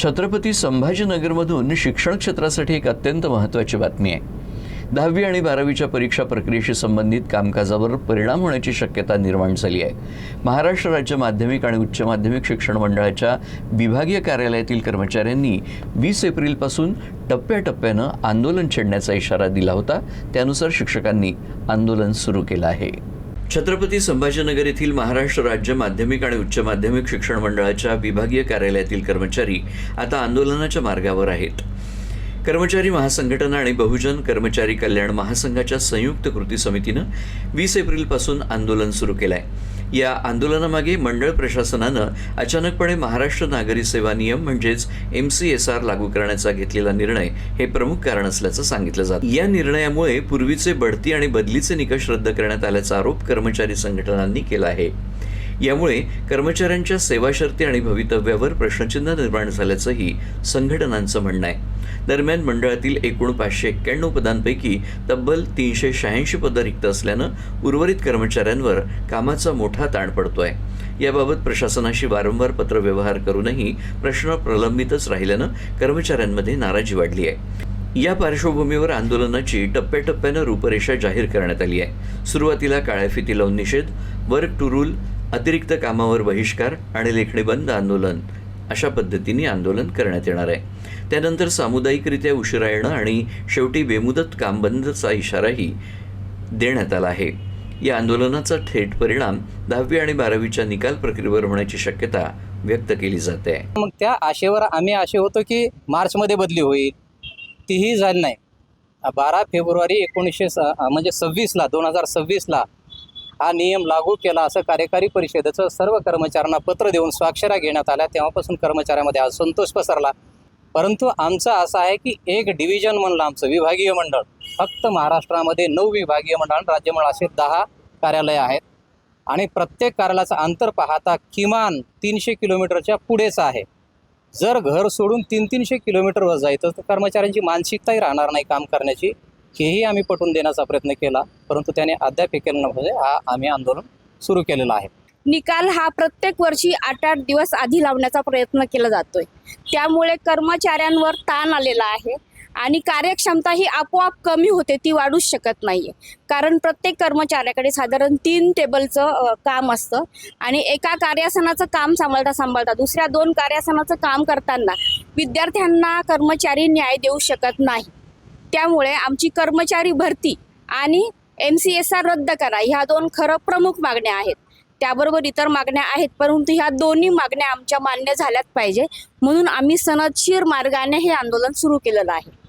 छत्रपती संभाजीनगरमधून शिक्षण क्षेत्रासाठी एक अत्यंत महत्त्वाची बातमी आहे। 10वी आणि 12वीच्या परीक्षा प्रक्रियेशी संबंधित कामकाजावर परिणाम होण्याची शक्यता निर्माण झाली आहे। महाराष्ट्र राज्य माध्यमिक आणि उच्च माध्यमिक शिक्षण मंडळाच्या विभागीय कार्यालयातील कर्मचाऱ्यांनी 20 एप्रिलपासून टप्प्याटप्प्यानं आंदोलन छेडण्याचा इशारा दिला होता। त्यानुसार शिक्षकांनी आंदोलन सुरू केलं आहे। छत्रपती संभाजीनगर येथील महाराष्ट्र राज्य माध्यमिक आणि उच्च माध्यमिक शिक्षण मंडळाच्या विभागीय कार्यालयातील कर्मचारी आता आंदोलनाच्या मार्गावर आहेत। कर्मचारी महासंघटना आणि बहुजन कर्मचारी कल्याण महासंघाच्या संयुक्त कृती समितीनं 20 एप्रिलपासून आंदोलन सुरू केलं आहे। या आंदोलनामागे मंडळ प्रशासनानं अचानकपणे महाराष्ट्र नागरी सेवा नियम म्हणजेच MCSR लागू करण्याचा घेतलेला निर्णय हे प्रमुख कारण असल्याचं सांगितलं जातं। या निर्णयामुळे पूर्वीचे बढती आणि बदलीचे निकष रद्द करण्यात आल्याचा आरोप कर्मचारी संघटनांनी केला आहे। यामुळे कर्मचाऱ्यांच्या सेवा शर्ती आणि भवितव्यावर प्रश्नचिन्ह निर्माण झाल्याचंही संघटनांचं म्हणणं आहे। दरम्यान मंडळातील एकूण 591 पदांपैकी तब्बल 386 पदं रिक्त असल्यानं उर्वरित कर्मचाऱ्यांवर कामाचा मोठा ताण पडतोय। याबाबत प्रशासनाशी वारंवार पत्रव्यवहार करूनही प्रश्न प्रलंबितच राहिल्यानं कर्मचाऱ्यांमध्ये नाराजी वाढली आहे। या पार्श्वभूमीवर आंदोलनाची टप्प्याटप्प्यानं रूपरेषा जाहीर करण्यात आली आहे। सुरुवातीला काळ्या फिती लावून निषेध, वर्क टू रूल, अतिरिक्त कामावर बहिष्कार आणि लेखणी बंद आंदोलन अशा पद्धतीने आंदोलन करण्यात येणार आहे। त्यानंतर सामुदायिकरित्या उशिरा येणं आणि शेवटी बेमुदत काम बंदचा इशाराही देण्यात आला आहे। या आंदोलनाचा थेट परिणाम 10वी आणि 12वीच्या निकाल प्रक्रियेवर होण्याची शक्यता व्यक्त केली जाते। मग त्या आशेवर आम्ही आशे होतो की मार्चमध्ये बदली होईल, तीही झाली नाही। 12 फेब्रुवारी 2026ला हा नियम लागू केला असं कार्यकारी परिषदेचं सर्व कर्मचाऱ्यांना पत्र देऊन स्वाक्षऱ्या घेण्यात आल्या। तेव्हापासून कर्मचाऱ्यांमध्ये असंतोष पसरला। परंतु आमचं असं आहे की एक डिव्हिजन म्हणलं आमचं विभागीय मंडळ, फक्त महाराष्ट्रामध्ये 9 विभागीय मंडळ आणि राज्य मंडळ असे 10 कार्यालय आहेत आणि प्रत्येक कार्यालयाचं अंतर पाहता किमान 300 किलोमीटरच्या पुढेच आहे। जर घर सोडून 300 किलोमीटरवर जायचं तर कर्मचाऱ्यांची मानसिकताही राहणार नाही काम करण्याची, हेही आम्ही पटवून देण्याचा प्रयत्न केला, परंतु त्याने अद्याप हे केलं नव्हते। आम्ही आंदोलन सुरू केलेलं आहे। निकाल हा प्रत्येक वर्षी 8-8 दिवस आधी लावण्याचा प्रयत्न केला जातोय। त्यामुळे कर्मचाऱ्यांवर ताण आलेला आहे आणि कार्यक्षमता ही आपोआप कमी होते, ती वाढूच शकत नाहीये। कारण प्रत्येक कर्मचाऱ्याकडे साधारण 3 टेबलचं काम असतं आणि एका कार्यासनाचं काम सांभाळता दुसऱ्या 2 कार्यासनाचं काम करताना विद्यार्थ्यांना कर्मचारी न्याय देऊ शकत नाही। त्यामुळे आमची कर्मचारी भरती आणि MCSR रद्द करा ह्या 2 खरं प्रमुख मागण्या आहेत। त्याबरोबर इतर मागण्या आहेत, परंतु ह्या दोन्ही मागण्या आमच्या मान्य झाल्याच पाहिजे, म्हणून आम्ही सनदशीर मार्गाने हे आंदोलन सुरू केलेलं आहे।